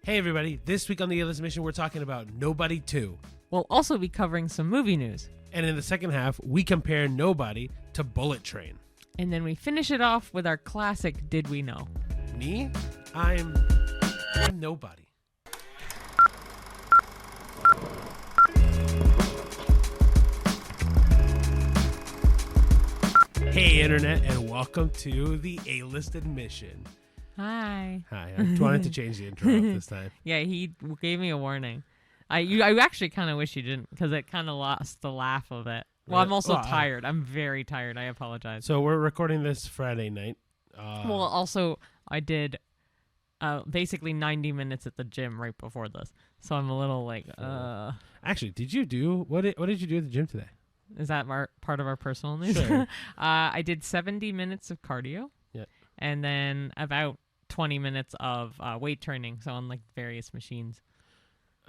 Hey everybody, this week on the A-List Mission we're talking about Nobody 2. We'll also be covering some movie news. And in the second half, we compare Nobody to Bullet Train. And then we finish it off with our classic Did We Know? Me? I'm nobody. Hey Internet, and welcome to the A-List Admission. Hi. Hi, I wanted to change the intro up this time. Yeah, he gave me a warning. I actually kind of wish you didn't, because it kind of lost the laugh of it. Well, I'm also tired. I'm very tired. I apologize. So we're recording this Friday night. Also, I did basically 90 minutes at the gym right before this. So I'm a little like, Actually, what did you do at the gym today? Is that part of our personal news? Sure. I did 70 minutes of cardio. Yeah. And then about 20 minutes of weight training, so on like various machines.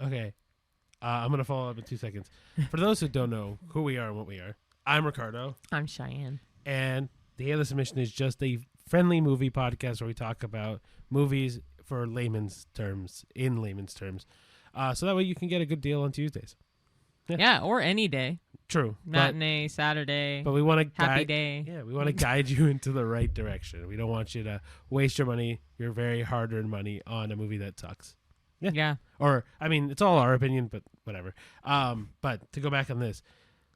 Okay. I'm going to follow up in 2 seconds. For those who don't know who we are and what we are, I'm Ricardo. I'm Cheyenne. And the A-List Admission is just a friendly movie podcast where we talk about movies in layman's terms. So that way you can get a good deal on Tuesdays. Yeah, or any day. True. Matinee, Saturday, but we want to happy day. Yeah, we want to guide you into the right direction. We don't want you to waste your money, your very hard-earned money, on a movie that sucks. Yeah. Or, I mean, it's all our opinion, but whatever. But to go back on this,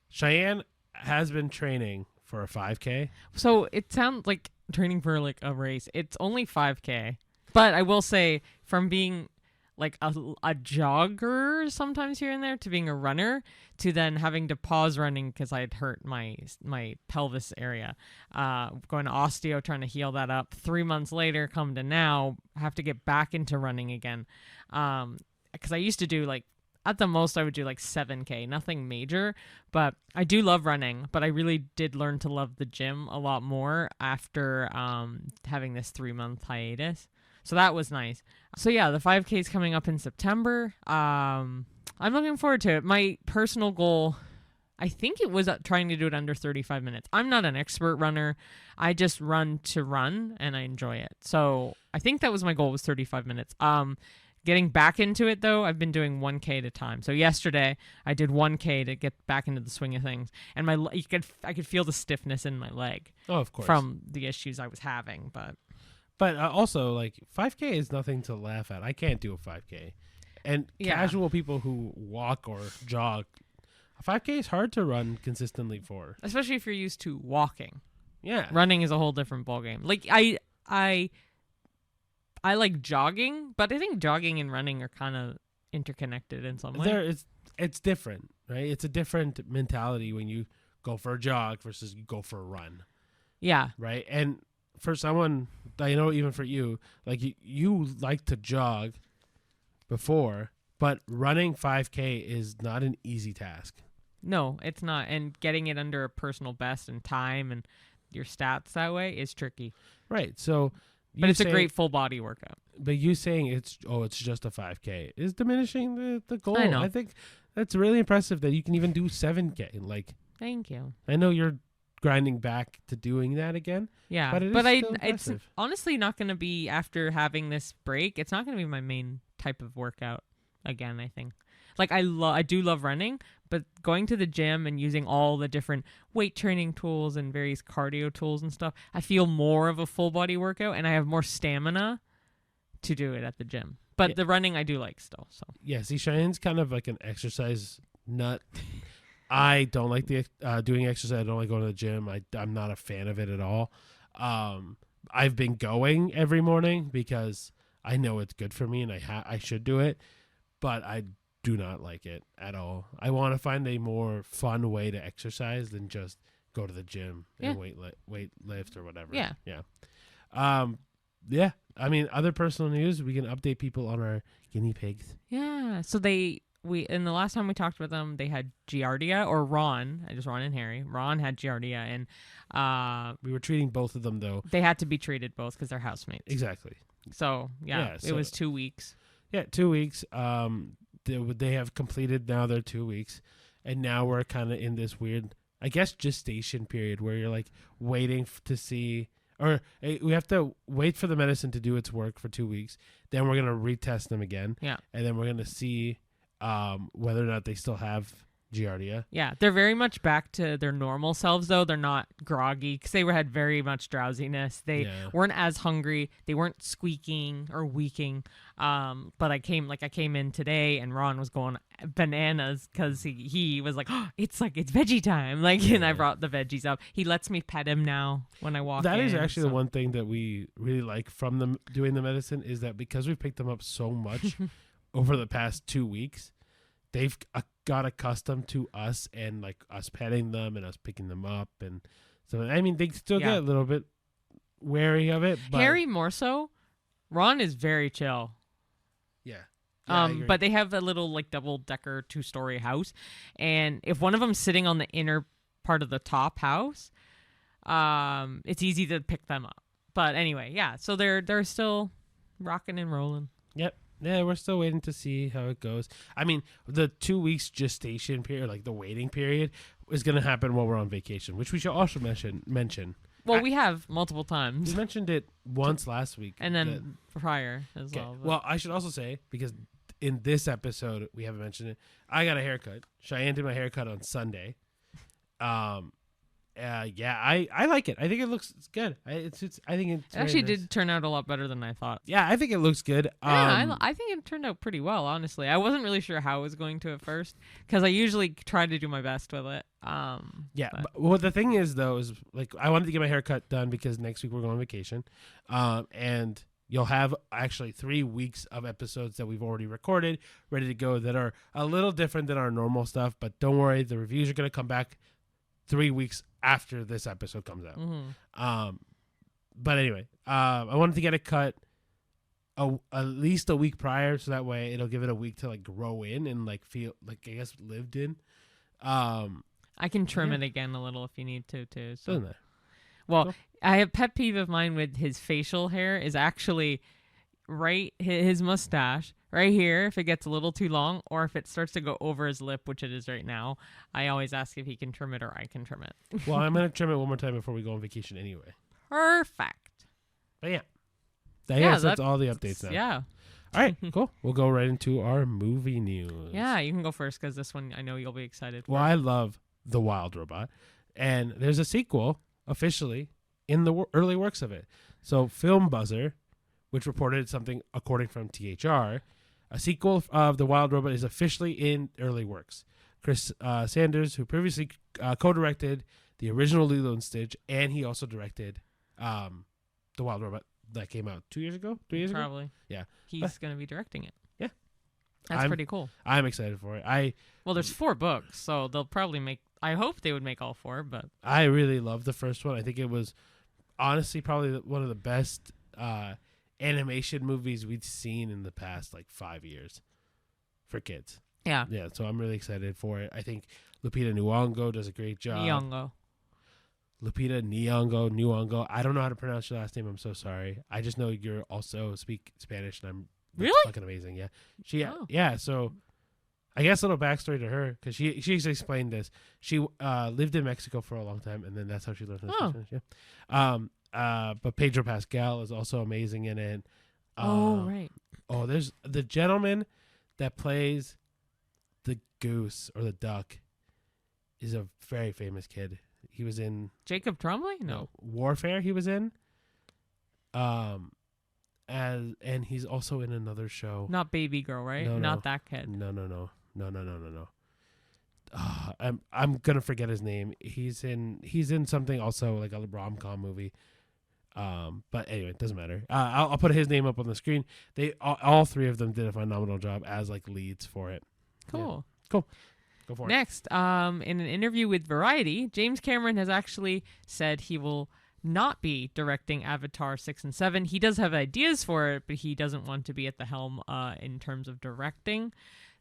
Cheyenne has been training for a 5K. So it sounds like training for like a race. It's only 5K. But I will say, from being like a jogger sometimes here and there to being a runner to then having to pause running because I had hurt my pelvis area, going to osteo, trying to heal that up. 3 months later, come to now, have to get back into running again. Because I used to do like, at the most I would do like 7K, nothing major, but I do love running, but I really did learn to love the gym a lot more after having this 3-month hiatus. So that was nice. So yeah, the 5K is coming up in September. I'm looking forward to it. My personal goal, I think it was trying to do it under 35 minutes. I'm not an expert runner. I just run to run and I enjoy it. So I think that was my goal, was 35 minutes. Getting back into it though, I've been doing 1K at a time. So yesterday I did 1K to get back into the swing of things, and I could feel the stiffness in my leg. Oh, of course. From the issues I was having, But also, like, 5K is nothing to laugh at. I can't do a 5K. And casual people who walk or jog, a 5K is hard to run consistently for. Especially if you're used to walking. Yeah. Running is a whole different ballgame. Like, I like jogging, but I think jogging and running are kind of interconnected in some way. It's different, right? It's a different mentality when you go for a jog versus you go for a run. Yeah. Right? And for someone, I know even for you, like you like to jog before, but running 5K is not an easy task. No, it's not. And getting it under a personal best and time and your stats that way is tricky. Right. So, but it's a great full body workout. But you saying it's just a 5K is diminishing the goal. I know. I think that's really impressive that you can even do 7K. Like, thank you. I know you're grinding back to doing that again. Yeah, but it's honestly not going to be, after having this break, it's not going to be my main type of workout again, I think. Like, I do love running, but going to the gym and using all the different weight training tools and various cardio tools and stuff, I feel more of a full body workout, and I have more stamina to do it at the gym. But the running I do like still. So yeah, see, Cheyenne's kind of like an exercise nut. I don't like doing exercise. I don't like going to the gym. I'm not a fan of it at all. I've been going every morning because I know it's good for me and I should do it, but I do not like it at all. I want to find a more fun way to exercise than just go to the gym and weight lift or whatever. Yeah. Yeah. I mean, other personal news, we can update people on our guinea pigs. Yeah. So in the last time we talked with them, they had Giardia, or Ron, just Ron and Harry. Ron had Giardia, and we were treating both of them though. They had to be treated both because they're housemates. Exactly. So it was 2 weeks. Yeah, 2 weeks. They have completed now their 2 weeks, and now we're kind of in this weird, I guess, gestation period where you're like waiting to see, or we have to wait for the medicine to do its work for 2 weeks. Then we're gonna retest them again. Yeah. And then we're gonna see whether or not they still have Giardia. Yeah, they're very much back to their normal selves, though. They're not groggy because they had very much drowsiness. They weren't as hungry. They weren't squeaking or weaking. But I came in today, and Ron was going bananas because he was like, oh, it's veggie time. And I brought the veggies up. He lets me pet him now when I walk in. That is actually the one thing that we really like from them doing the medicine is that because we've picked them up so much over the past 2 weeks, they've got accustomed to us and like us petting them and us picking them up, and so I mean they still get a little bit wary of it. But Harry more so. Ron is very chill. Yeah. But they have a little like double-decker 2-story house, and if one of them's sitting on the inner part of the top house, it's easy to pick them up. But anyway, yeah. So they're still rocking and rolling. Yep. Yeah, we're still waiting to see how it goes. I mean, the 2 weeks gestation period, like the waiting period, is going to happen while we're on vacation, which we should also mention. Well, we have multiple times. We mentioned it once last week. And then prior as well. But. Well, I should also say, because in this episode, we haven't mentioned it, I got a haircut. Cheyenne did my haircut on Sunday. I like it. I think it looks good. I think it actually did turn out a lot better than I thought. Yeah, I think it looks good. I think it turned out pretty well, honestly. I wasn't really sure how it was going to at first because I usually try to do my best with it. But the thing is, though, is like I wanted to get my haircut done because next week we're going on vacation, and you'll have actually 3 weeks of episodes that we've already recorded, ready to go, that are a little different than our normal stuff. But don't worry, the reviews are going to come back 3 weeks after this episode comes out. Mm-hmm. But anyway, I wanted to get it cut at least a week prior, so that way it'll give it a week to like grow in and like feel like I guess lived in. I can trim it again a little if you need to too. So. Doesn't matter. Well, cool. I have pet peeve of mine with his facial hair is actually right his mustache right here. If it gets a little too long, or if it starts to go over his lip, which it is right now, I always ask if he can trim it or I can trim it. Well, I'm gonna trim it one more time before we go on vacation anyway. Perfect. But yeah, that's all the updates now. Yeah. All right, cool. We'll go right into our movie news. Yeah, you can go first because this one I know you'll be excited for. Well, I love The Wild Robot, and there's a sequel officially in the early works of it. So Film Buzzer, which reported something according from THR, a sequel of The Wild Robot is officially in early works. Chris Sanders, who previously co-directed the original Lilo and Stitch, and he also directed The Wild Robot that came out 2 years ago, 3 years ago? Probably. Yeah. He's going to be directing it. Yeah. That's pretty cool. I'm excited for it. Well, there's 4 books, so they'll probably make... I hope they would make all 4, but... I really loved the first one. I think it was honestly probably one of the best animation movies we'd seen in the past, 5 years for kids. Yeah. Yeah, so I'm really excited for it. I think Lupita Nyong'o does a great job. Lupita Nyong'o. I don't know how to pronounce your last name. I'm so sorry. I just know you also speak Spanish, and really fucking amazing. Yeah, yeah. So I guess a little backstory to her because she explained this. She lived in Mexico for a long time, and then that's how she learned how to speak Spanish. Yeah. But Pedro Pascal is also amazing in it. Right. Oh, there's the gentleman that plays the goose or the duck is a very famous kid. He was in Jacob Tremblay? No. Warfare he was in. And he's also in another show. Not Baby Girl, right? No. Not that kid. No. I'm gonna forget his name. He's in something also like a rom-com movie. But anyway, it doesn't matter. I'll put his name up on the screen. They all 3 of them did a phenomenal job as leads for it. Cool. Yeah. Cool. Go for it. Next, in an interview with Variety, James Cameron has actually said he will not be directing Avatar 6 and 7. He does have ideas for it, but he doesn't want to be at the helm in terms of directing.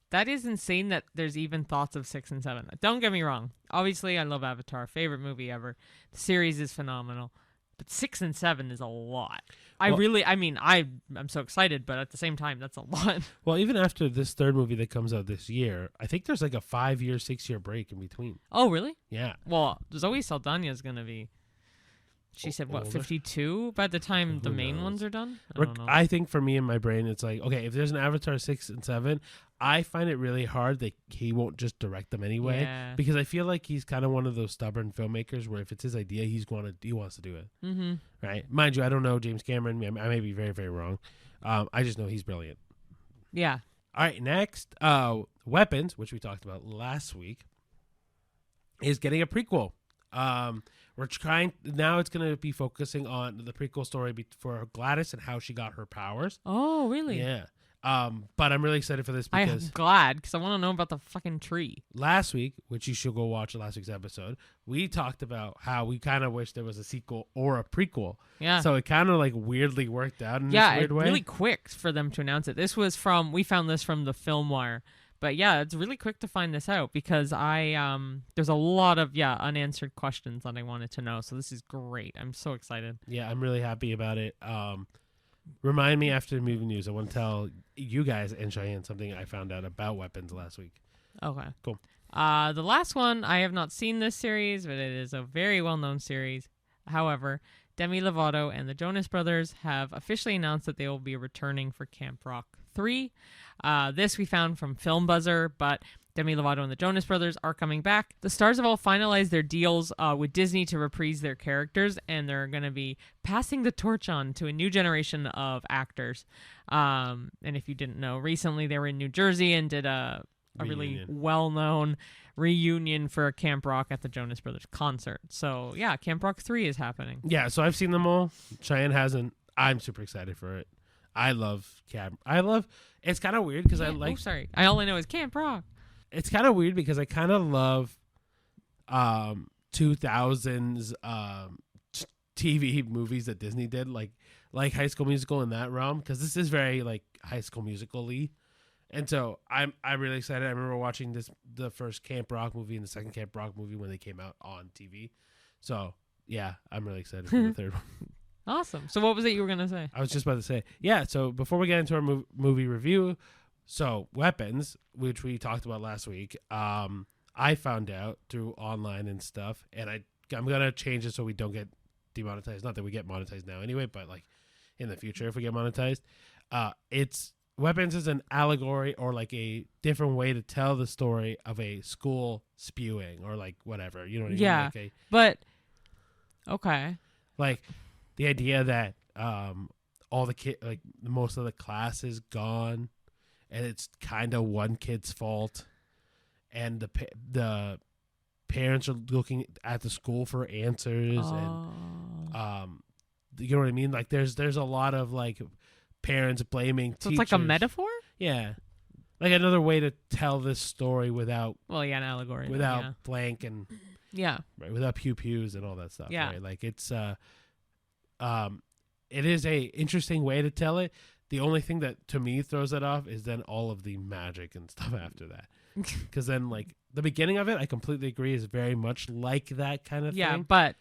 That is insane that there's even thoughts of 6 and 7. Don't get me wrong. Obviously, I love Avatar. Favorite movie ever. The series is phenomenal. But 6 and 7 is a lot. I'm so excited, but at the same time, that's a lot. Well, even after this third movie that comes out this year, I think there's a 5-year, 6-year break in between. Oh, really? Yeah. Well, Zoe Saldana is going to be... She said, what, older. 52 by the time the Who main knows? ones are done? I Reg- don't know. I think for me in my brain, it's like, okay, if there's an Avatar 6 and 7, I find it really hard that he won't just direct them anyway. Yeah. Because I feel like he's kind of one of those stubborn filmmakers where if it's his idea, he wants to do it. Mm-hmm. Right? Mind you, I don't know James Cameron. I may be very, very wrong. I just know he's brilliant. Yeah. All right, next, Weapons, which we talked about last week, is getting a prequel. We're trying now. It's going to be focusing on the prequel story for Gladys and how she got her powers. Oh, really? Yeah. But I'm really excited for this I'm because glad because I want to know about the fucking tree. last week, which you should go watch last week's episode, we talked about how we kind of wish there was a sequel or a prequel. Yeah. So it kind of like weirdly worked out in this weird way. Really quick for them to announce it. We found this from the Film Wire. But yeah, it's really quick to find this out because there's a lot of unanswered questions that I wanted to know. So this is great. I'm so excited. Yeah, I'm really happy about it. Remind me after the movie news. I want to tell you guys and Cheyenne something I found out about Weapons last week. Okay. Cool. The last one, I have not seen this series, but it is a very well-known series. However, Demi Lovato and the Jonas Brothers have officially announced that they will be returning for Camp Rock 3. This we found from Film Buzzer, but Demi Lovato and the Jonas Brothers are coming back. The stars have all finalized their deals with Disney to reprise their characters, and they're going to be passing the torch on to a new generation of actors. And if you didn't know, recently they were in New Jersey and did a really well-known reunion for Camp Rock at the Jonas Brothers concert. So, yeah, Camp Rock 3 is happening. Yeah, so I've seen them all. Cheyenne hasn't. I'm super excited for it. I love it's kind of weird because I like. Oh, sorry. All I know is Camp Rock. It's kind of weird because I kind of love 2000s TV movies that Disney did, like High School Musical in that realm, because this is very like High School Musical-y. And so I'm really excited. I remember watching the first Camp Rock movie and the second Camp Rock movie when they came out on TV. So yeah, I'm really excited for the third one. Awesome. So what was it you were going to say? I was just about to say, yeah, so before we get into our movie review, so Weapons, which we talked about last week, I found out through online and stuff, and I'm going to change it so we don't get demonetized. Not that we get monetized now anyway, but like in the future if we get monetized. Weapons is an allegory or like a different way to tell the story of a school spewing or like whatever. You know what I mean? Yeah, like but okay. Like the idea that all the like most of the class is gone, and it's kind of one kid's fault, and the parents are looking at the school for answers, and you know what I mean? Like there's a lot of like parents blaming So teachers. it's like a metaphor? Yeah, like another way to tell this story without An allegory. without blank and Yeah. right, without pews and all that stuff. Yeah. Right? Like it's it is a interesting way to tell it. The only thing that to me throws it off is then all of the magic and stuff after that. Because then like the beginning of it, I completely agree, is very much like that kind of Yeah, thing. but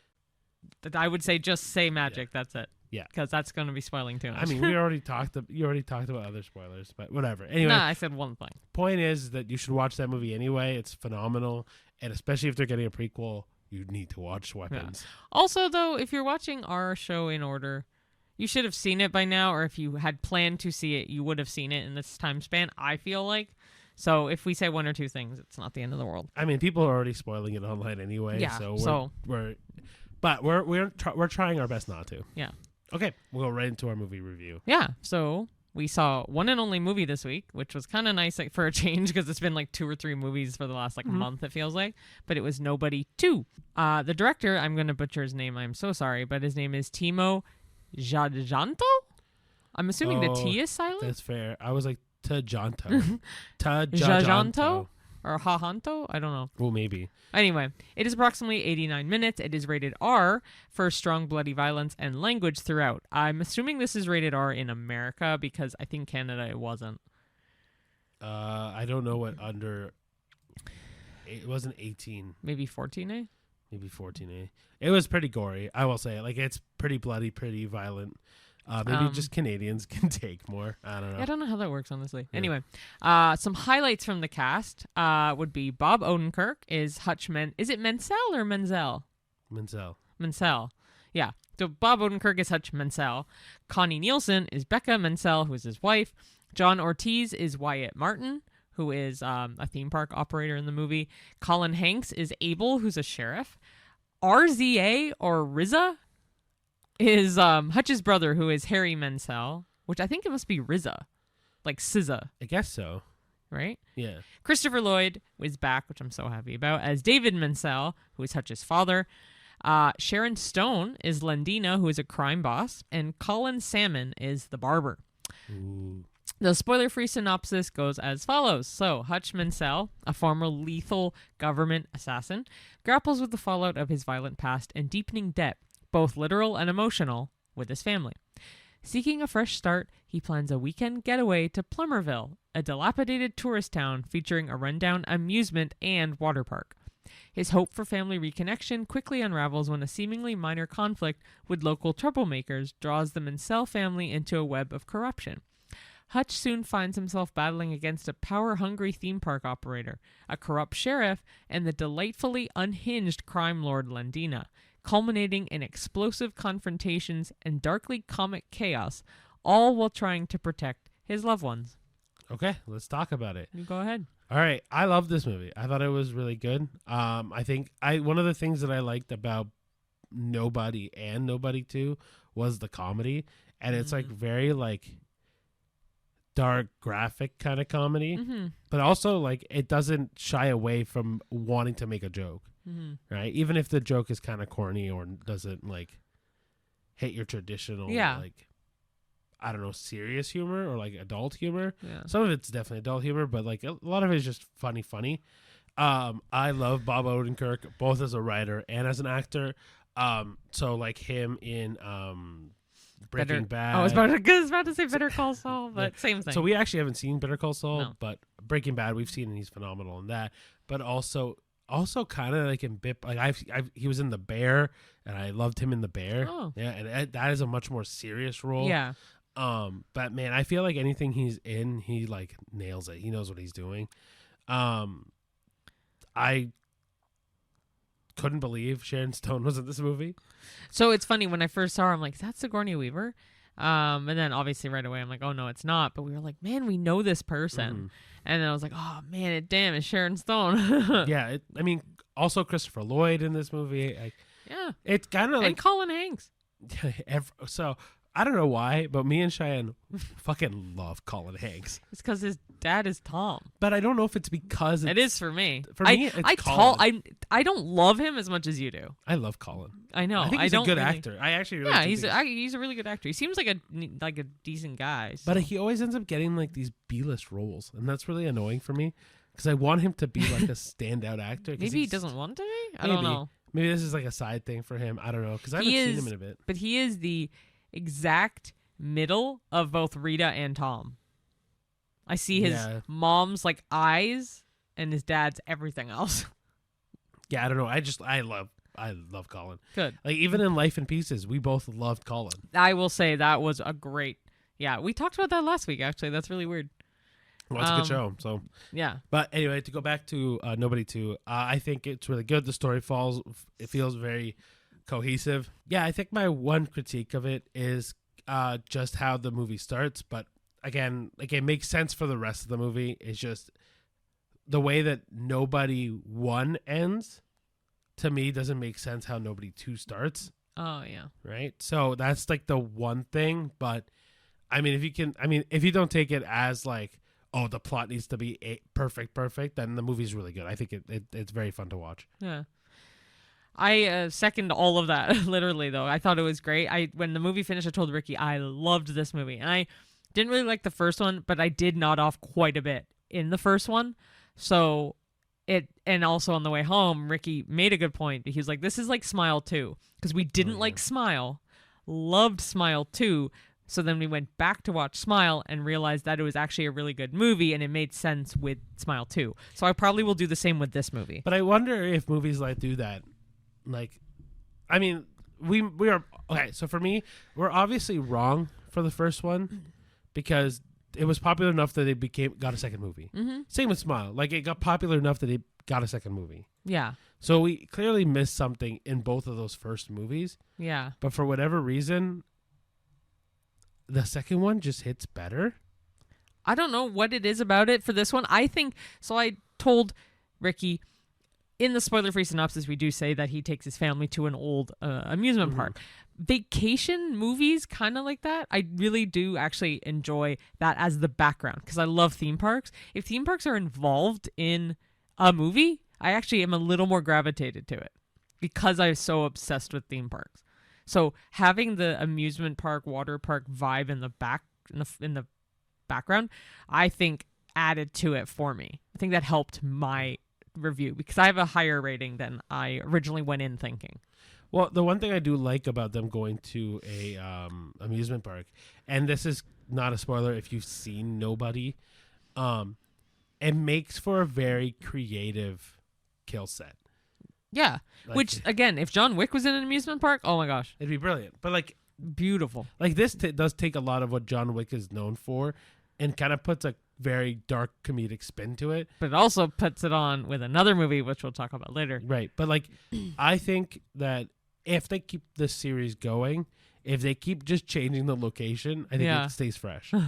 I would say just say magic. That's it. Yeah. Because that's going to be spoiling too much. I mean, you already talked about other spoilers, but whatever. Anyway, Nah, I said one thing. point is that you should watch that movie anyway. It's phenomenal, and especially if they're getting a prequel, you need to watch Weapons. Also, though, if you're watching our show in order, you should have seen it by now, or if you had planned to see it, you would have seen it in this time span, I feel like. So if we say one or two things, it's not the end of the world. I mean, people are already spoiling it online anyway. Yeah, So we're trying our best not to. Yeah. Okay, we'll go right into our movie review. Yeah, so we saw one and only movie this week, which was kind of nice for a change because it's been like 2 or 3 movies for the last month, it feels like. But it was Nobody 2. The director, I'm going to butcher his name, I'm so sorry, but his name is Timo Tjahjanto? I'm assuming the T is silent? That's fair. I was like, Tjahjanto. Tjahjanto? Or Hahanto? I don't know. Well, maybe. Anyway, it is approximately 89 minutes. It is rated R for strong bloody violence and language throughout. I'm assuming this is rated R in America because I think Canada it wasn't. I don't know what under. It wasn't 18. Maybe 14A? Maybe 14A. It was pretty gory, I will say. Like, it's pretty bloody, pretty violent. Maybe just Canadians can take more. I don't know. I don't know how that works, honestly. Yeah. Anyway, some highlights from the cast would be Bob Odenkirk is Hutch Is it Menzel or Menzel? Menzel. Menzel. Yeah. So Bob Odenkirk is Hutch Mansell. Connie Nielsen is Becca Mansell, who is his wife. John Ortiz is Wyatt Martin, who is a theme park operator in the movie. Colin Hanks is Abel, who's a sheriff. RZA or RZA is Hutch's brother, who is Harry Mansell, which I think it must be RZA, like SZA. I guess so. Right? Yeah. Christopher Lloyd is back, which I'm so happy about, as David Mansell, who is Hutch's father. Sharon Stone is Lendina, who is a crime boss. And Colin Salmon is the barber. Ooh. The spoiler-free synopsis goes as follows. So, Hutch Mansell, a former lethal government assassin, grapples with the fallout of his violent past and deepening debt, both literal and emotional, with his family. Seeking a fresh start, he plans a weekend getaway to Plummerville, a dilapidated tourist town featuring a rundown amusement and water park. His hope for family reconnection quickly unravels when a seemingly minor conflict with local troublemakers draws the Mansell family into a web of corruption. Hutch soon finds himself battling against a power-hungry theme park operator, a corrupt sheriff, and the delightfully unhinged crime lord Lendina, culminating in explosive confrontations and darkly comic chaos, all while trying to protect his loved ones. Okay, let's talk about it. You go ahead. All right, I love this movie. I thought it was really good. I think one of the things that I liked about Nobody and Nobody 2 was the comedy, and it's like very like dark, graphic kind of comedy, but also like it doesn't shy away from wanting to make a joke, right? Even if the joke is kind of corny or doesn't like hit your traditional, like I don't know, serious humor or like adult humor. Yeah. Some of it's definitely adult humor, but like a lot of it is just funny. I love Bob Odenkirk both as a writer and as an actor. So like him in Breaking Bad. I was about to say Better Call Saul, but same thing. So we actually haven't seen Better Call Saul, No. but Breaking Bad we've seen, and he's phenomenal in that. But also kind of like in Bip, like he was in The Bear, and I loved him in The Bear. Oh. Yeah, and that is a much more serious role. Yeah. But man, I feel like anything he's in, he like nails it. He knows what he's doing. I couldn't believe Sharon Stone was in this movie. So it's funny, when I first saw her, I'm like, is that Sigourney Weaver? And then obviously right away I'm like, oh no, it's not. But we were like, man, we know this person. And then I was like, oh man, damn, it's Sharon Stone. Yeah, I mean, also Christopher Lloyd in this movie. Yeah. It's kind of like And Colin Hanks. so. I don't know why, but me and Cheyenne fucking love Colin Hanks. It's because his dad is Tom. But I don't know if it's because It is for me. For me, it's Colin. I don't love him as much as you do. I love Colin. I know. I think he's a good really, actor. I actually really do he's a really good actor. He seems like a decent guy. So. But he always ends up getting like these B-list roles, and that's really annoying for me because I want him to be like a standout actor. Maybe he doesn't want to be? I don't know. Maybe this is like a side thing for him. I don't know because I haven't seen him in a bit. But he is the exact middle of both Rita and Tom. I see his mom's like eyes and his dad's everything else. Yeah, I don't know. I love Colin. Good. Like even in Life in Pieces, we both loved Colin. I will say that was a great. Yeah, we talked about that last week actually. That's really weird. Well, it's a good show. So yeah. But anyway, to go back to Nobody 2, I think it's really good. The story it feels very cohesive. Yeah, I think my one critique of it is just how the movie starts, but again, like it makes sense for the rest of the movie. It's just the way that Nobody 1 ends to me doesn't make sense how Nobody 2 starts. Oh yeah. Right? So that's like the one thing, but I mean if you don't take it as like, oh, the plot needs to be perfect, then the movie's really good. I think it's very fun to watch. Yeah. I second all of that, literally, though. I thought it was great. When the movie finished, I told Ricky I loved this movie. And I didn't really like the first one, but I did nod off quite a bit in the first one. So and also on the way home, Ricky made a good point. He was like, this is like Smile 2. Because we didn't like Smile, loved Smile 2. So then we went back to watch Smile and realized that it was actually a really good movie and it made sense with Smile 2. So I probably will do the same with this movie. But I wonder if movies like do that. Like, I mean, we are okay. So for me, we're obviously wrong for the first one because it was popular enough that it got a second movie. Same with Smile. Like it got popular enough that it got a second movie. Yeah. So we clearly missed something in both of those first movies. Yeah. But for whatever reason, the second one just hits better. I don't know what it is about it for this one. I think so. I told Ricky in the spoiler-free synopsis, we do say that he takes his family to an old amusement park. Vacation movies, kind of like that. I really do actually enjoy that as the background because I love theme parks. If theme parks are involved in a movie, I actually am a little more gravitated to it because I'm so obsessed with theme parks. So having the amusement park, water park vibe in the background, I think added to it for me. I think that helped my review because I have a higher rating than I originally went in thinking. Well, the one thing I do like about them going to a amusement park, and this is not a spoiler if you've seen Nobody, it makes for a very creative kill set. Yeah, Like, which again, if John Wick was in an amusement park, oh my gosh, it'd be brilliant. But like beautiful. Like this does take a lot of what John Wick is known for, and kind of puts a very dark comedic spin to it. But it also puts it on with another movie, which we'll talk about later. Right. But like, I think that if they keep this series going, if they keep just changing the location, I think it stays fresh. You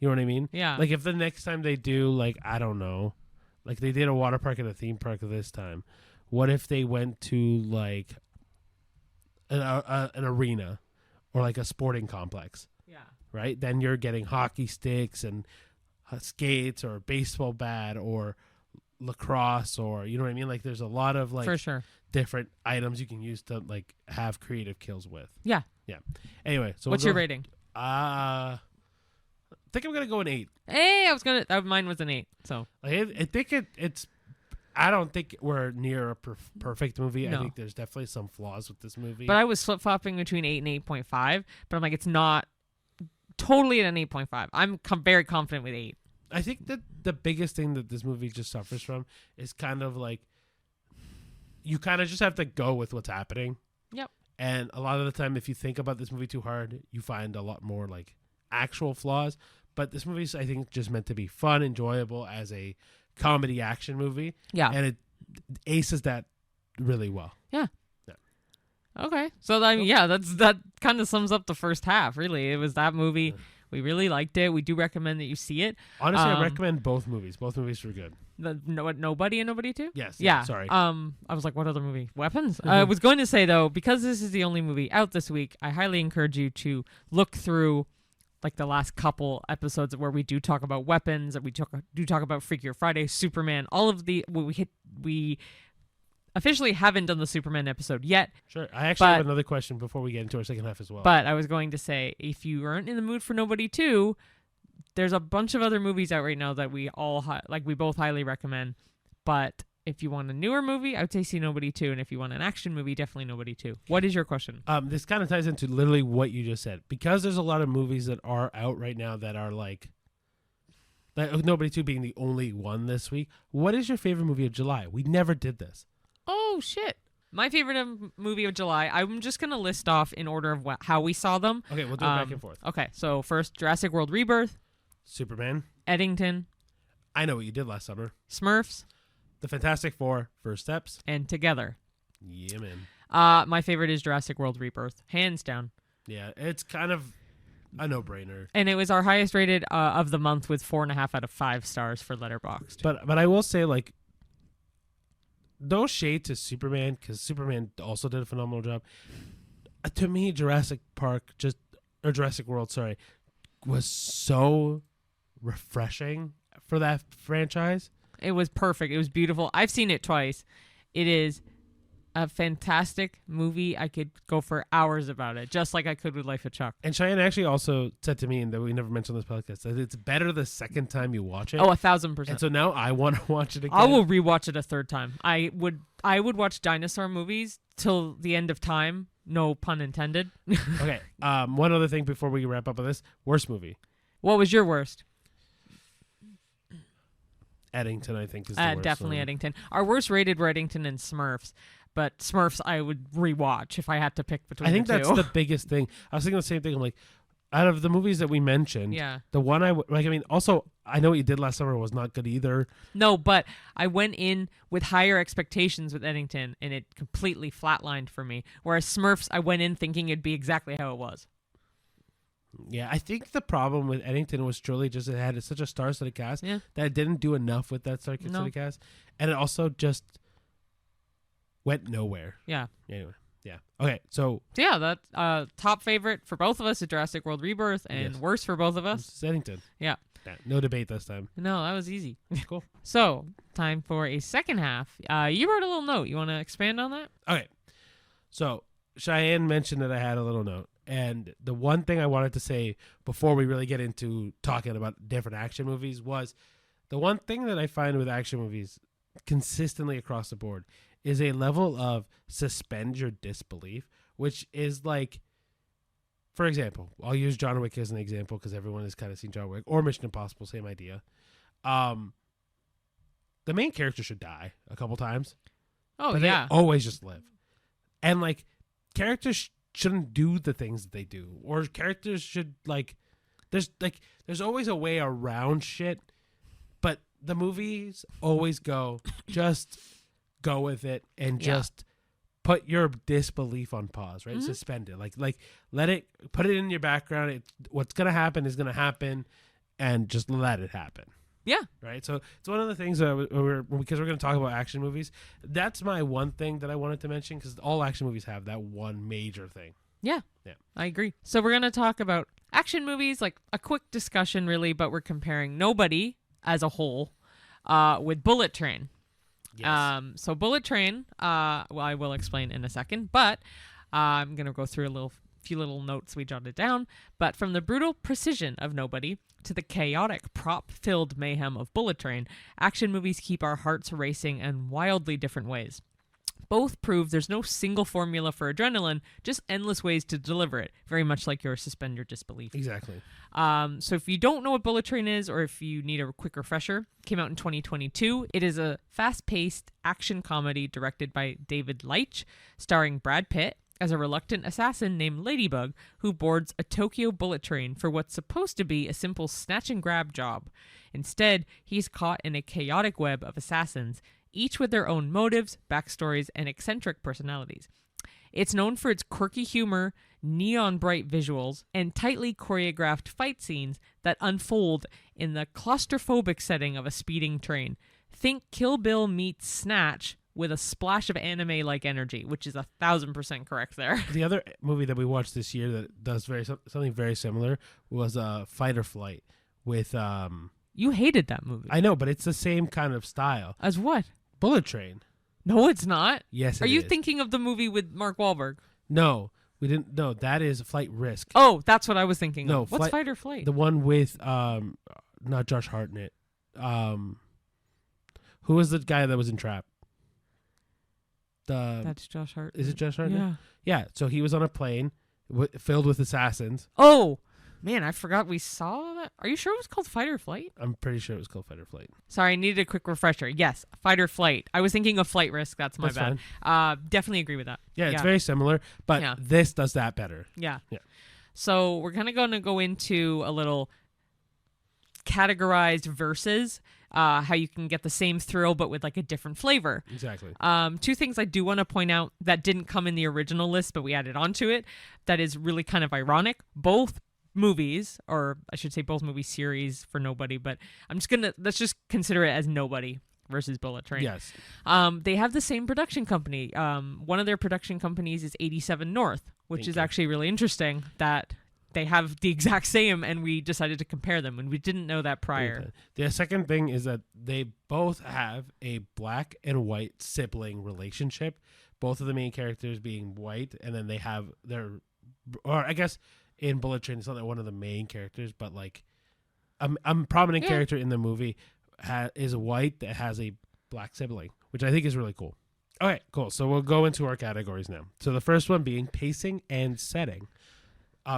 know what I mean? Yeah. Like if the next time they do, like, I don't know, like they did a water park and a theme park this time. What if they went to like an arena or like a sporting complex? Yeah. Right? Then you're getting hockey sticks and skates or a baseball bat or lacrosse, or you know what I mean? Like there's a lot of like for sure different items you can use to like have creative kills with. Yeah. Anyway, so what's your rating? I think I'm gonna go an 8. Hey, mine was an 8. So I think it's. I don't think we're near a perfect movie. No. I think there's definitely some flaws with this movie. But I was flip-flopping between 8 and 8.5, but I'm like, it's not totally at an 8.5. I'm very confident with 8. I think that the biggest thing that this movie just suffers from is kind of like you kind of just have to go with what's happening. Yep. And a lot of the time, if you think about this movie too hard, you find a lot more like actual flaws. But this movie's, I think, just meant to be fun, enjoyable as a comedy action movie. Yeah. And it aces that really well. Yeah. Okay. So that kind of sums up the first half, really. It was that movie. Yeah. We really liked it. We do recommend that you see it. Honestly, I recommend both movies. Both movies were good. Nobody and Nobody 2? Yes. Yeah. Sorry. I was like, what other movie? Weapons? I was going to say, though, because this is the only movie out this week, I highly encourage you to look through like the last couple episodes where we do talk about weapons, that we do talk about Freakier Friday, Superman, all of the we officially haven't done the Superman episode yet. Sure. I actually have another question before we get into our second half as well. But I was going to say, if you aren't in the mood for Nobody 2, there's a bunch of other movies out right now that we all we both highly recommend. But if you want a newer movie, I would say see Nobody 2. And if you want an action movie, definitely Nobody 2. What is your question? This kind of ties into literally what you just said. Because there's a lot of movies that are out right now that are like Nobody 2 being the only one this week. What is your favorite movie of July? We never did this. Oh, shit. My favorite movie of July, I'm just going to list off in order of how we saw them. Okay, we'll do it back and forth. Okay, so first, Jurassic World Rebirth. Superman. Eddington. I Know What You Did Last Summer. Smurfs. The Fantastic Four, First Steps. And Together. Yeah, man. My favorite is Jurassic World Rebirth. Hands down. Yeah, it's kind of a no-brainer. And it was our highest rated of the month with 4.5 out of 5 stars for Letterboxd. But I will say, like, no shade to Superman, because Superman also did a phenomenal job. To me, Jurassic World, was so refreshing for that franchise. It was perfect. It was beautiful. I've seen it twice. It is a fantastic movie. I could go for hours about it, just like I could with Life of Chuck. And Cheyenne actually also said to me, and that we never mentioned on this podcast, that it's better the second time you watch it. Oh, 1,000%. And so now I want to watch it again. I will rewatch it a third time. I would watch dinosaur movies till the end of time. No pun intended. Okay. One other thing before we wrap up with this. Worst movie. What was your worst? Eddington, I think, is the worst. Definitely one. Eddington. Our worst rated were Eddington and Smurfs. But Smurfs I would rewatch if I had to pick between the two. I think that's the biggest thing. I was thinking the same thing. I'm like, out of the movies that we mentioned, Yeah. the one like, I mean, also, I Know What You Did Last Summer was not good either. No, but I went in with higher expectations with Eddington, and it completely flatlined for me. Whereas Smurfs, I went in thinking it'd be exactly how it was. Yeah, I think the problem with Eddington was truly just it had such a star-studded cast Yeah. that it didn't do enough with that star-studded cast, and it also just went nowhere. Yeah. Anyway, yeah. Okay, so Yeah, that top favorite for both of us is Jurassic World Rebirth, and Yes. worst for both of us. it's Eddington. Yeah. No debate this time. No, that was easy. Cool. So, time for a second half. You wrote a little note. You want to expand on that? Okay, so Cheyenne mentioned that I had a little note, and the one thing I wanted to say before we really get into talking about different action movies was the one thing that I find with action movies consistently across the board is a level of suspend your disbelief, which is like, for example, I'll use John Wick as an example because everyone has kind of seen John Wick, or Mission Impossible, same idea. The main character should die a couple times. Oh, but yeah. they always just live. And like, characters shouldn't do the things that they do, or characters should there's always a way around shit, but the movies always just go with it and just put your disbelief on pause, right? Mm-hmm. Suspend it, like let it, put it in your background. What's gonna happen is gonna happen, and just let it happen. Yeah. Right. So it's one of the things that because we're going to talk about action movies. That's my one thing that I wanted to mention, because all action movies have that one major thing. Yeah. Yeah. I agree. So we're going to talk about action movies, like a quick discussion really, but we're comparing Nobody as a whole with Bullet Train. Yes. So Bullet Train, well, I will explain in a second, but I'm going to go through a few little notes we jotted down. But from the brutal precision of Nobody to the chaotic prop-filled mayhem of Bullet Train, action movies keep our hearts racing in wildly different ways. Both prove there's no single formula for adrenaline, just endless ways to deliver it, very much like your suspend your disbelief. Exactly. So if you don't know what Bullet Train is, or if you need a quick refresher, it came out in 2022. It is a fast-paced action comedy directed by David Leitch, starring Brad Pitt as a reluctant assassin named Ladybug who boards a Tokyo bullet train for what's supposed to be a simple snatch and grab job. Instead, he's caught in a chaotic web of assassins, each with their own motives, backstories, and eccentric personalities. It's known for its quirky humor, neon bright visuals, and tightly choreographed fight scenes that unfold in the claustrophobic setting of a speeding train. Think Kill Bill meets Snatch with a splash of anime-like energy, which is 1,000% correct there. The other movie that we watched this year that does something very similar was Fight or Flight with You hated that movie. I know, but it's the same kind of style. As what? Bullet Train. No, it's not. Yes, Are you thinking of the movie with Mark Wahlberg? No, we didn't. No, that is Flight Risk. Oh, that's what I was thinking No, of. What's Fight or Flight? The one with not Josh Hartnett. Who was the guy that was in Trap? That's Josh Hart. Is it Josh Hartnett? Yeah. Yeah. So he was on a plane filled with assassins. Oh, man, I forgot we saw that. Are you sure it was called Fight or Flight? I'm pretty sure it was called Fight or Flight. Sorry, I needed a quick refresher. Yes, Fight or Flight. I was thinking of Flight Risk. That's my bad. Definitely agree with that. Yeah, it's very similar, but Yeah. this does that better. Yeah. Yeah. So we're kind of going to go into a little categorized verses, how you can get the same thrill but with like a different flavor. Exactly. Two things I do want to point out that didn't come in the original list, but we added onto it, that is really kind of ironic. Both movies, or I should say both movie series for Nobody, but let's just consider it as Nobody versus Bullet Train. Yes. They have the same production company. One of their production companies is 87 North, which is actually really interesting that they have the exact same, and we decided to compare them, and we didn't know that prior. The second thing is that they both have a black and white sibling relationship, both of the main characters being white, and then they have or I guess in Bullet Train, it's not like one of the main characters, but like a prominent character in the movie is white that has a black sibling, which I think is really cool. Okay, cool. So we'll go into our categories now. So the first one being pacing and setting.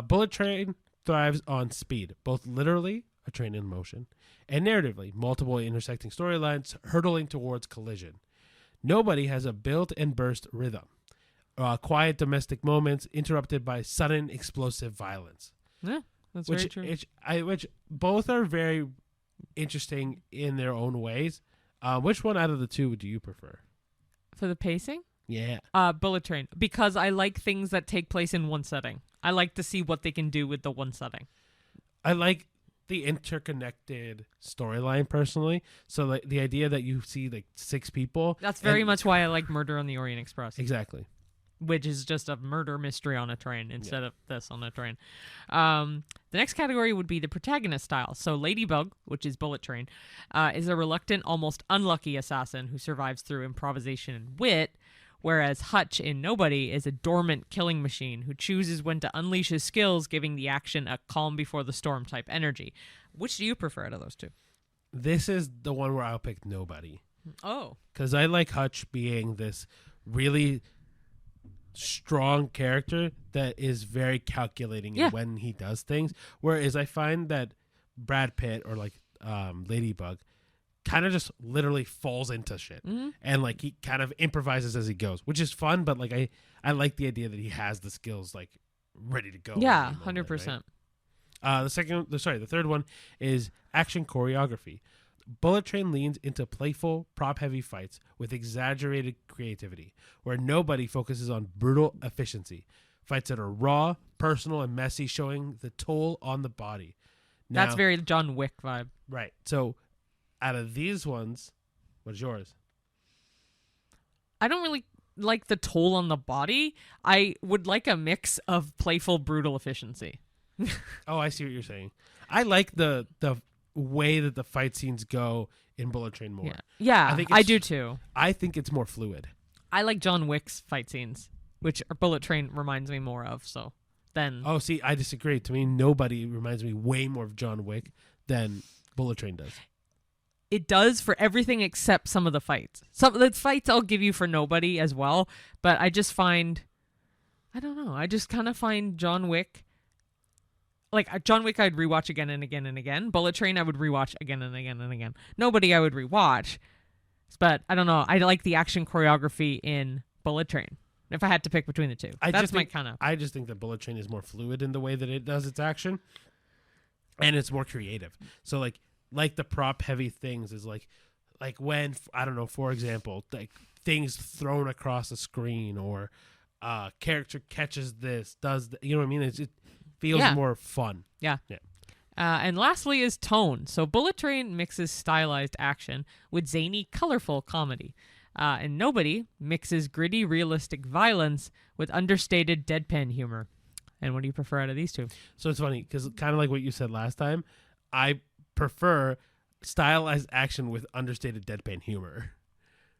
Bullet Train thrives on speed, both literally, a train in motion, and narratively, multiple intersecting storylines hurtling towards collision. Nobody has a built and burst rhythm. Quiet domestic moments interrupted by sudden explosive violence. Yeah, That's very true. Which both are very interesting in their own ways. Which one out of the two do you prefer? For the pacing? Yeah. Bullet Train. Because I like things that take place in one setting. I like to see what they can do with the one setting. I like the interconnected storyline personally. So like the idea that you see like 6 people. That's very much why I like Murder on the Orient Express. Exactly. Which is just a murder mystery on a train instead of this on a train. The next category would be the protagonist style. So Ladybug, which is Bullet Train, is a reluctant, almost unlucky assassin who survives through improvisation and wit, whereas Hutch in Nobody is a dormant killing machine who chooses when to unleash his skills, giving the action a calm before the storm type energy. Which do you prefer out of those two? This is the one where I'll pick Nobody. Oh. Because I like Hutch being this really strong character that is very calculating in when he does things. Whereas I find that Brad Pitt or like Ladybug kind of just literally falls into shit. Mm-hmm. And like he kind of improvises as he goes, which is fun, but like I like the idea that he has the skills like ready to go. Yeah, 100%. Right? The third one is action choreography. Bullet Train leans into playful, prop-heavy fights with exaggerated creativity, where Nobody focuses on brutal efficiency. Fights that are raw, personal, and messy, showing the toll on the body. Now, that's very John Wick vibe. Right. So, out of these ones, what is yours? I don't really like the toll on the body. I would like a mix of playful, brutal efficiency. Oh, I see what you're saying. I like the way that the fight scenes go in Bullet Train more. Yeah, I do too. I think it's more fluid. I like John Wick's fight scenes, which Bullet Train reminds me more of. So then, oh, see, I disagree. To me, Nobody reminds me way more of John Wick than Bullet Train does. It does for everything except some of the fights. Some of the fights I'll give you for Nobody as well, but I just find, I don't know. I just kind of find John Wick. Like, John Wick, I'd rewatch again and again and again. Bullet Train, I would rewatch again and again and again. Nobody, I would rewatch. But, I don't know. I like the action choreography in Bullet Train. If I had to pick between the two. That's my kind of... I just think that Bullet Train is more fluid in the way that it does its action. And it's more creative. So, like the prop-heavy things is like when, I don't know, for example, like things thrown across the screen or character catches this, does... you know what I mean? It feels more fun. Yeah. And lastly is tone. So Bullet Train mixes stylized action with zany, colorful comedy. And Nobody mixes gritty, realistic violence with understated deadpan humor. And what do you prefer out of these two? So it's funny because kind of like what you said last time, I prefer stylized action with understated deadpan humor.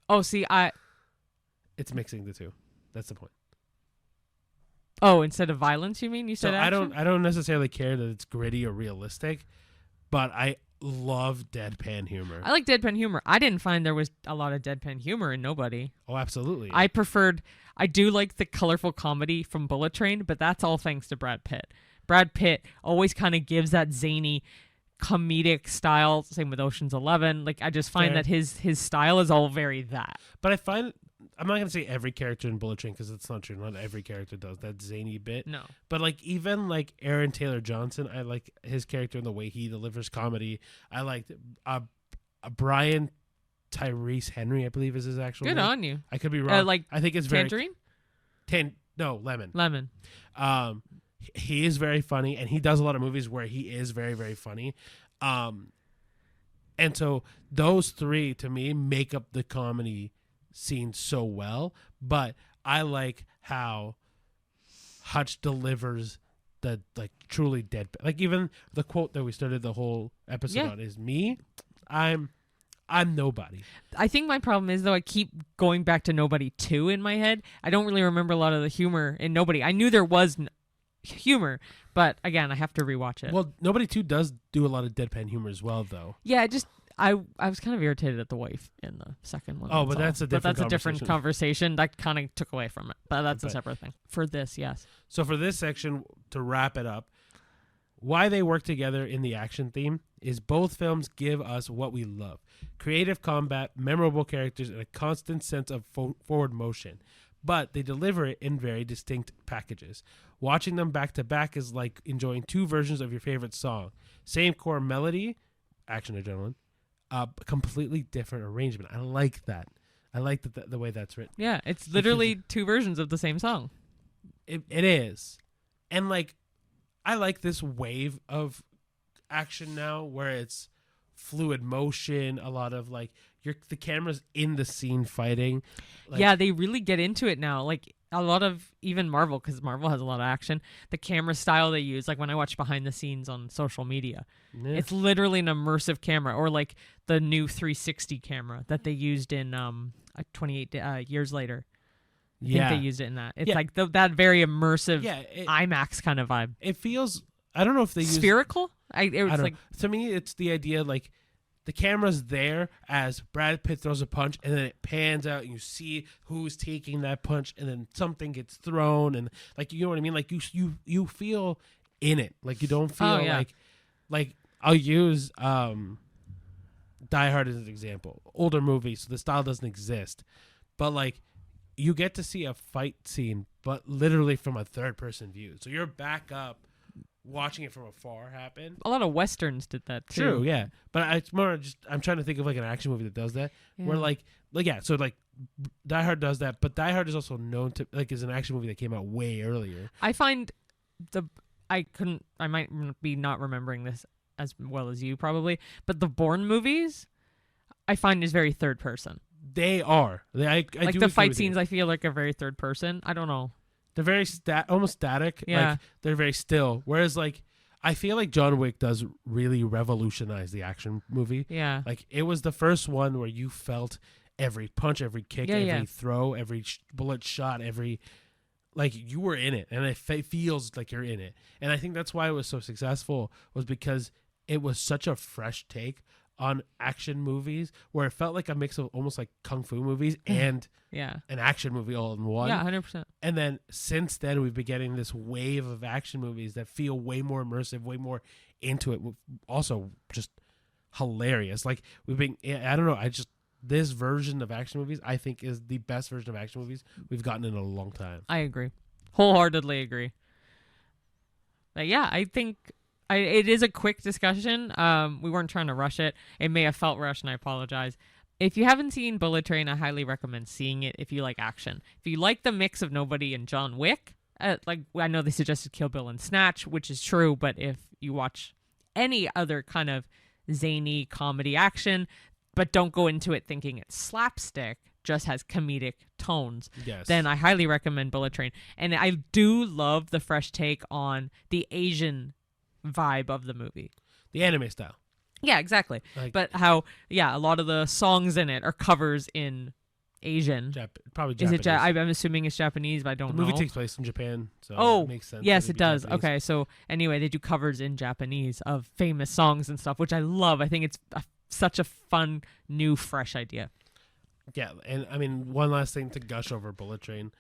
Oh, see, it's mixing the two. That's the point. Oh, instead of violence, you mean? You said action? I don't necessarily care that it's gritty or realistic, but I love deadpan humor. I like deadpan humor. I didn't find there was a lot of deadpan humor in Nobody. Oh, absolutely. I do like the colorful comedy from Bullet Train, but that's all thanks to Brad Pitt. Brad Pitt always kind of gives that zany comedic style. Same with Ocean's 11. Like, I just find that his style is all very that. But I find... I'm not going to say every character in Bullet Train because it's not true. Not every character does that zany bit. No. But like even like Aaron Taylor Johnson, I like his character and the way he delivers comedy. I liked Brian Tyrese Henry, I believe is his actual name. Good on you. I could be wrong. Like I think it's Tangerine? Lemon. Lemon. He is very funny and he does a lot of movies where he is very, very funny. And so those three to me make up the comedy scene so well, but I like how Hutch delivers the like truly dead, like even the quote that we started the whole episode on is me. I'm Nobody. I think my problem is though I keep going back to Nobody 2 in my head. I don't really remember a lot of the humor in Nobody. I knew there was humor, but again I have to rewatch it. Well, Nobody 2 does do a lot of deadpan humor as well though. Yeah, I was kind of irritated at the wife in the second one. Oh, but that's a different conversation. That kind of took away from it. But that's a separate thing. For this, yes. So for this section, to wrap it up, why they work together in the action theme is both films give us what we love. Creative combat, memorable characters, and a constant sense of forward motion. but they deliver it in very distinct packages. Watching them back to back is like enjoying two versions of your favorite song. Same core melody, action adrenaline, completely different arrangement. I like that. I like the way that's written. Yeah, it's literally two versions of the same song. It is. And like, I like this wave of action now where it's fluid motion, a lot of like the camera's in the scene fighting. Like, yeah, they really get into it now. Like a lot of even Marvel, because Marvel has a lot of action, the camera style they use, like when I watch behind the scenes on social media, it's literally an immersive camera, or like the new 360 camera that they used in 28 years later. I think they used it in that. It's like that very immersive IMAX kind of vibe. It feels, I don't know if they use spherical. To me, it's the idea like the camera's there as Brad Pitt throws a punch, and then it pans out, and you see who's taking that punch, and then something gets thrown, and like, you know what I mean? Like you feel in it. Like you don't feel like I'll use Die Hard as an example. Older movie, so the style doesn't exist, but like you get to see a fight scene, but literally from a third person view. So you're back up, watching it from afar happen. A lot of westerns did that too. True, yeah. But it's more just, I'm trying to think of like an action movie that does that. Yeah. Where like so like Die Hard does that, but Die Hard is also known to like is an action movie that came out way earlier. I find I might be not remembering this as well as you probably, but the Bourne movies I find is very third person. They are. I like do the fight scenes you. I feel like are very third person. I don't know. They're very almost static. Yeah. Like they're very still. Whereas like I feel like John Wick does really revolutionize the action movie. Yeah. Like it was the first one where you felt every punch, every kick, every throw, every bullet shot, every like you were in it, and it feels like you're in it. And I think that's why it was so successful, was because it was such a fresh take on action movies, where it felt like a mix of almost like kung fu movies and an action movie all in one. Yeah, 100%. And then since then, we've been getting this wave of action movies that feel way more immersive, way more into it. Also, just hilarious. Like we've been, I don't know, this version of action movies, I think, is the best version of action movies we've gotten in a long time. I agree, wholeheartedly agree. But yeah, I think. It is a quick discussion. We weren't trying to rush it. It may have felt rushed, and I apologize. If you haven't seen Bullet Train, I highly recommend seeing it if you like action. If you like the mix of Nobody and John Wick, like I know they suggested Kill Bill and Snatch, which is true, but if you watch any other kind of zany comedy action, but don't go into it thinking it's slapstick, just has comedic tones, then I highly recommend Bullet Train. And I do love the fresh take on the Asian vibe of the movie, the anime style. Yeah, exactly. But how a lot of the songs in it are covers in Asian. Probably Japanese. Is it I'm assuming it's Japanese, but I don't know. The movie takes place in Japan, so it makes sense. Yes, it does. Japanese. Okay, so anyway, they do covers in Japanese of famous songs and stuff, which I love. I think it's such a fun, new, fresh idea. Yeah, and I mean, one last thing to gush over Bullet Train.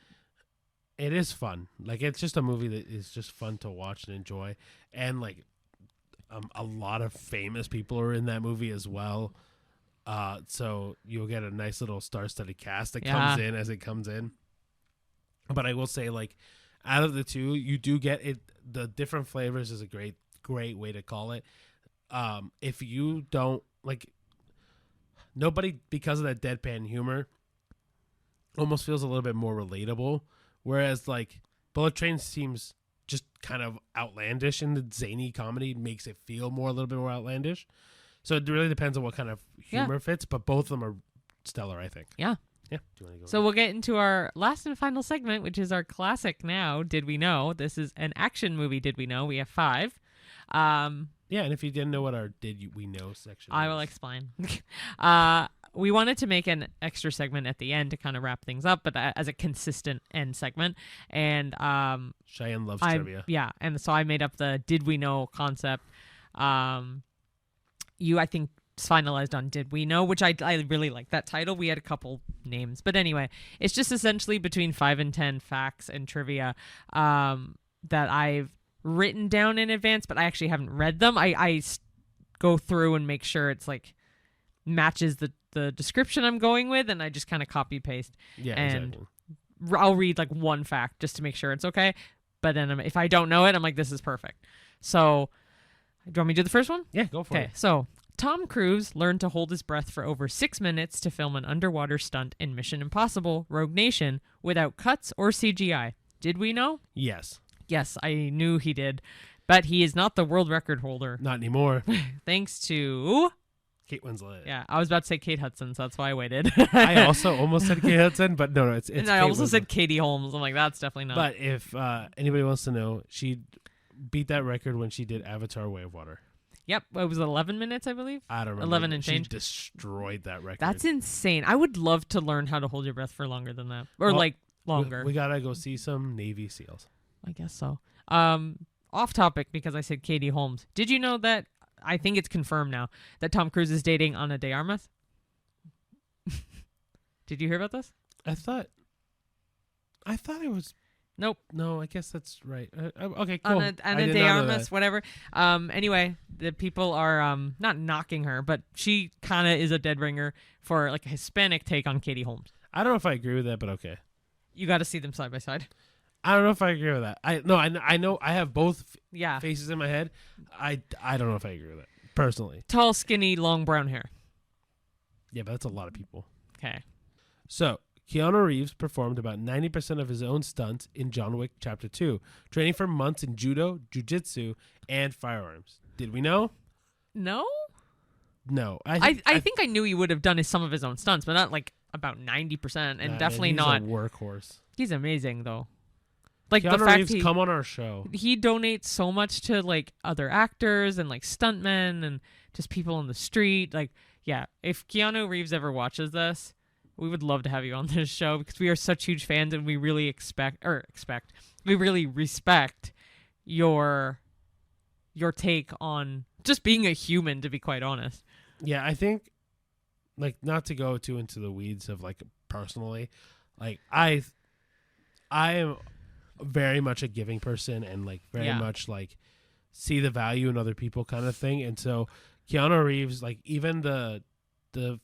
It is fun. Like, it's just a movie that is just fun to watch and enjoy. And, like, a lot of famous people are in that movie as well. So you'll get a nice little star-studded cast that comes in as it comes in. But I will say, like, out of the two, you do get it. The different flavors is a great way to call it. If you don't, like, nobody, because of that deadpan humor, almost feels a little bit more relatable. Whereas, like, Bullet Train seems just kind of outlandish, and the zany comedy makes it feel a little bit more outlandish. So it really depends on what kind of humor fits, but both of them are stellar, I think. Yeah. Yeah. Do you want to go so we'll get into our last and final segment, which is our classic now, Did We Know? This is an action movie, Did We Know? We have 5. Yeah, and if you didn't know what our We Know section I will explain. We wanted to make an extra segment at the end to kind of wrap things up, but as a consistent end segment. And Cheyenne loves trivia. Yeah, and so I made up the Did We Know concept. You, I think, finalized on Did We Know, which I really like that title. We had a couple names. But anyway, it's just essentially between 5 and 10 facts and trivia that I've written down in advance, but I actually haven't read them. I go through and make sure it's like matches the description I'm going with, and I just kind of copy paste. Yeah, and exactly. I'll read like one fact just to make sure it's okay. But then if I don't know it, I'm like, this is perfect. So, do you want me to do the first one? Yeah, go for it. Okay, so Tom Cruise learned to hold his breath for over 6 minutes to film an underwater stunt in Mission Impossible: Rogue Nation without cuts or CGI. Did we know? Yes. Yes, I knew he did. But he is not the world record holder. Not anymore. Thanks to... Kate Winslet. Yeah, I was about to say Kate Hudson, so that's why I waited. I also almost said Kate Hudson, but no, it's and Kate I also Winslet. said Katie Holmes. I'm like, that's definitely not. But if anybody wants to know, she beat that record when she did Avatar: Way of Water. Yep, it was 11 minutes, I believe. I don't remember. 11 and she change. destroyed that record. That's insane. I would love to learn how to hold your breath for longer than that. Or Well, like longer. We gotta go see some Navy SEALs. I guess so. Off topic because I said Katie Holmes. Did you know that I think it's confirmed now that Tom Cruise is dating Ana de Armas? Did you hear about this? I thought it was. Nope. No, I guess that's right. Okay, cool. Ana de Armas, whatever. Anyway, the people are not knocking her, but she kind of is a dead ringer for like a Hispanic take on Katie Holmes. I don't know if I agree with that, but okay. You got to see them side by side. I don't know if I agree with that. I know I have both Yeah. faces in my head. I don't know if I agree with that personally. Tall, skinny, long brown hair. Yeah, but that's a lot of people. Okay. So, Keanu Reeves performed about 90% of his own stunts in John Wick Chapter 2, training for months in judo, jiu-jitsu, and firearms. Did we know? No? No. I think I knew he would have done some of his own stunts, but not like about 90%, and definitely he's not. a workhorse. He's amazing, though. Like Keanu the fact Reeves, come on our show. He donates so much to like other actors and like stuntmen and just people on the street. Like, yeah, if Keanu Reeves ever watches this, we would love to have you on this show because we are such huge fans and we really we really respect your take on just being a human, to be quite honest. Yeah, I think, like, not to go too into the weeds of like personally, like I am very much a giving person and like very much like see the value in other people kind of thing. And so Keanu Reeves, like even the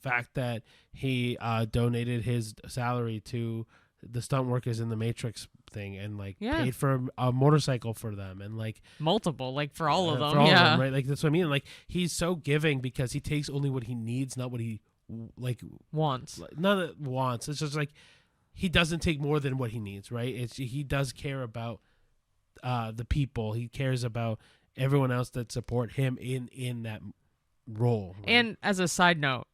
fact that he donated his salary to the stunt workers in the Matrix thing and like paid for a motorcycle for them and like multiple, like for all of them. For all of them, right? Like that's what I mean. Like he's so giving because he takes only what he needs, not what he like wants. Not that wants. It's just like he doesn't take more than what he needs, right? He does care about the people. He cares about everyone else that support him in that role. Right? And as a side note,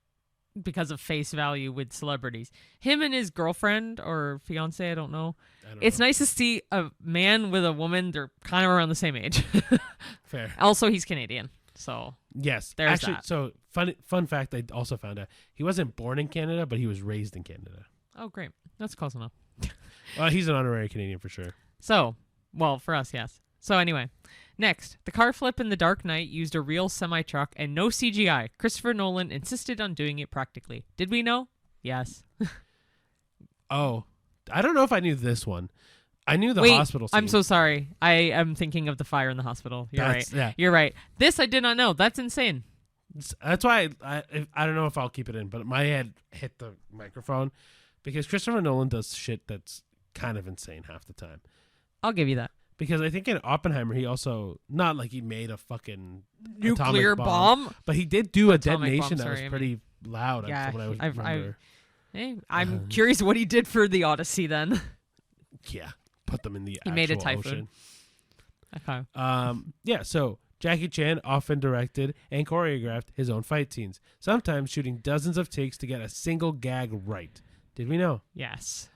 because of face value with celebrities, him and his girlfriend or fiance, I don't know. It's nice to see a man with a woman. They're kind of around the same age. Fair. Also, he's Canadian, so yes. There's actually, that. So fun fact, I also found out he wasn't born in Canada, but he was raised in Canada. Oh, great. That's close enough. Well, he's an honorary Canadian for sure. So, well, for us, yes. So anyway, next, the car flip in The Dark Knight used a real semi-truck and no CGI. Christopher Nolan insisted on doing it practically. Did we know? Yes. Oh, I don't know if I knew this one. I knew the hospital scene. I'm so sorry. I am thinking of the fire in the hospital. You're right. Yeah. You're right. This I did not know. That's insane. That's why I don't know if I'll keep it in, but my head hit the microphone because Christopher Nolan does shit that's kind of insane half the time. I'll give you that. Because I think in Oppenheimer, he also, not like he made a fucking nuclear atomic bomb, but he did do a atomic detonation bomb, that was pretty loud. Yeah, from what I remember. I'm curious what he did for the Odyssey then. Yeah, put them in the he actual made a typhoon. Ocean. Okay. Yeah, so Jackie Chan often directed and choreographed his own fight scenes, sometimes shooting dozens of takes to get a single gag right. Did we know? Yes.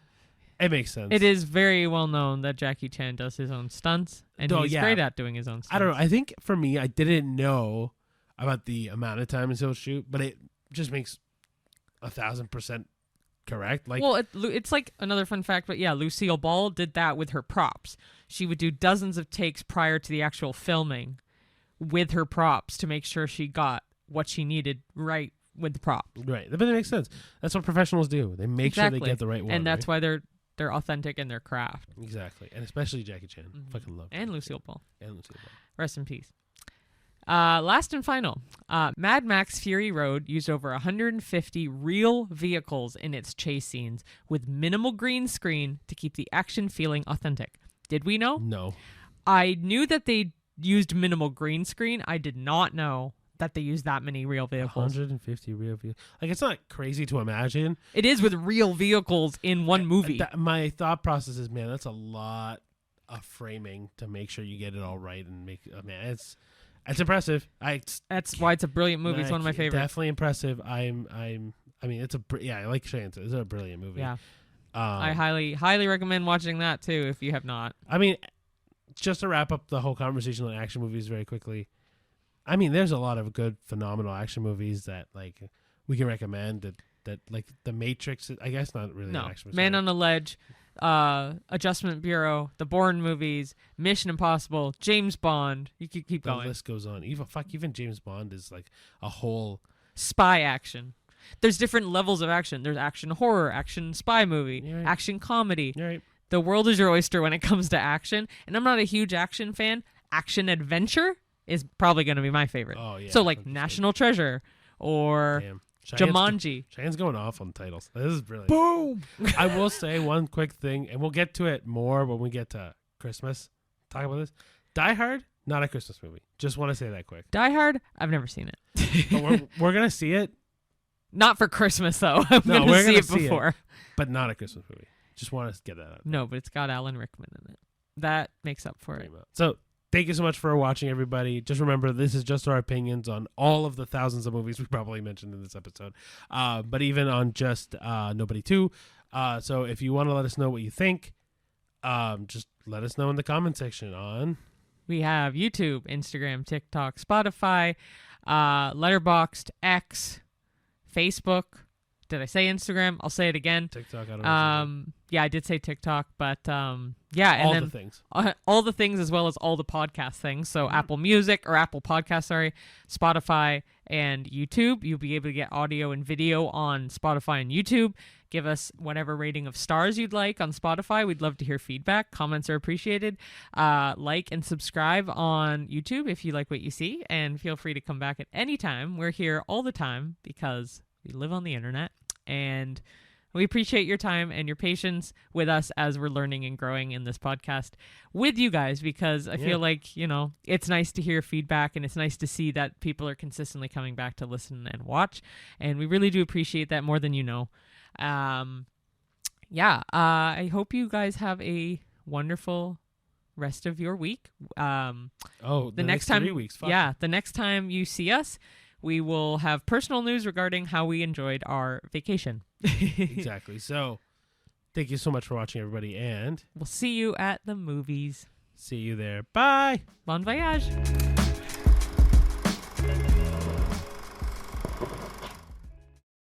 It makes sense. It is very well known that Jackie Chan does his own stunts, and he's great at doing his own stunts. I don't know. I think for me, I didn't know about the amount of times he'll shoot, but it just makes 1,000% correct. Like, well, it's like another fun fact, but yeah, Lucille Ball did that with her props. She would do dozens of takes prior to the actual filming with her props to make sure she got what she needed right with the prop. Right, but it makes sense. That's what professionals do. They make sure they get the right one, and that's why they're authentic in their craft. Exactly, and especially Jackie Chan. Fucking love. And Lucille Ball. And Lucille Ball. Rest in peace. Last and final. Mad Max Fury Road used over 150 real vehicles in its chase scenes with minimal green screen to keep the action feeling authentic. Did we know? No. I knew that they used minimal green screen. I did not know that they used that many real vehicles. 150 real vehicles. Like, it's not crazy to imagine. It is with real vehicles in one movie. My thought process is, man, that's a lot of framing to make sure you get it all right and make. Man, it's impressive. That's why it's a brilliant movie. It's one of my favorites. Definitely impressive. I mean, like Shane said, it's a brilliant movie. Yeah. I highly recommend watching that too if you have not. I mean, just to wrap up the whole conversation on action movies very quickly. I mean, there's a lot of good, phenomenal action movies that like we can recommend. That like The Matrix. I guess not really. No, an action movie. Man on the Ledge, Adjustment Bureau, the Bourne movies, Mission Impossible, James Bond. You could keep going. The list goes on. Even James Bond is like a whole spy action. There's different levels of action. There's action horror, action spy movie, right. Action comedy. Right. The world is your oyster when it comes to action. And I'm not a huge action fan. Action adventure is probably going to be my favorite. Oh, yeah. So like 100%. National Treasure or Jumanji. Cheyenne's going off on titles. This is brilliant. Boom! I will say one quick thing, and we'll get to it more when we get to Christmas. Talk about this. Die Hard, not a Christmas movie. Just want to say that quick. Die Hard, I've never seen it. But we're going to see it. Not for Christmas, though. I'm going to see it before. But not a Christmas movie. Just want to get that out. No, but it's got Alan Rickman in it. That makes up for it. So thank you so much for watching, everybody. Just remember, this is just our opinions on all of the thousands of movies we probably mentioned in this episode. But even on just Nobody 2. So if you want to let us know what you think, just let us know in the comment section on... We have YouTube, Instagram, TikTok, Spotify, Letterboxd, X, Facebook. Did I say Instagram? I'll say it again. TikTok, I don't know. Yeah, I did say TikTok, but yeah, and all then the things. All the things as well as all the podcast things. So Apple Music or Apple Podcasts, sorry, Spotify and YouTube. You'll be able to get audio and video on Spotify and YouTube. Give us whatever rating of stars you'd like on Spotify. We'd love to hear feedback. Comments are appreciated. Like and subscribe on YouTube if you like what you see, and feel free to come back at any time. We're here all the time because we live on the internet, and we appreciate your time and your patience with us as we're learning and growing in this podcast with you guys, because I feel like, you know, it's nice to hear feedback, and it's nice to see that people are consistently coming back to listen and watch, and we really do appreciate that more than you know. I hope you guys have a wonderful rest of your week. The next time, 3 weeks. Fuck. Yeah, the next time you see us, we will have personal news regarding how we enjoyed our vacation. Exactly. So, thank you so much for watching, everybody, and we'll see you at the movies. See you there. Bye. Bon voyage.